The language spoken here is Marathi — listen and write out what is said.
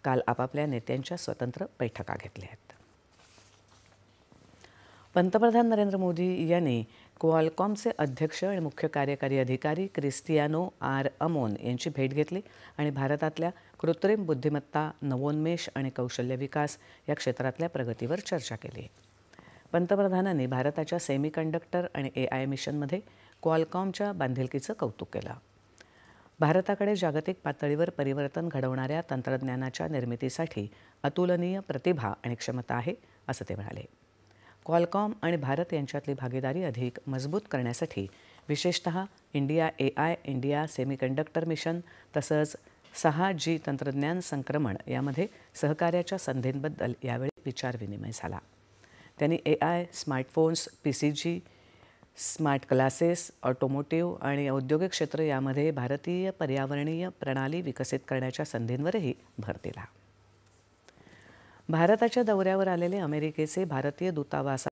काल आपापल्या नेत्यांच्या स्वतंत्र बैठका घेतल्या आहेत. पंतप्रधान नरेंद्र मोदी यांनी क्वालकॉमचे अध्यक्ष आणि मुख्य कार्यकारी अधिकारी क्रिस्टियानो आर अमोन यांची भेट घेतली आणि भारतातल्या कृत्रिम बुद्धिमत्ता, नवोन्मेष आणि कौशल्य विकास या क्षेत्रातल्या प्रगतीवर चर्चा केली. पंतप्रधानांनी भारताच्या सेमीकंडक्टर आणि AI मिशनमध्ये क्वालकॉमच्या बांधिलकीचं कौतुक केलं. भारताकडे जागतिक पातळीवर परिवर्तन घडवणाऱ्या तंत्रज्ञानाच्या निर्मितीसाठी अतुलनीय प्रतिभा आणि क्षमता आहे, असं ते म्हणाले. क्वालकॉम आणि भारत यांच्यातली भागीदारी अधिक मजबूत करण्यासाठी विशेषतः India AI, India semiconductor mission तसंच 6G तंत्रज्ञान संक्रमण यामध्ये सहकार्याच्या संधींबद्दल यावेळी विचारविनिमय झाला. त्यांनी AI, smartphones, PCG, smart classes, automotive आणि औद्योगिक क्षेत्र यामध्ये भारतीय पर्यावरणीय प्रणाली विकसित करण्याच्या संधींवरही भर दिला. भारताच्या दौऱ्यावर आलेले अमेरिकेचे भारतीय दूतावास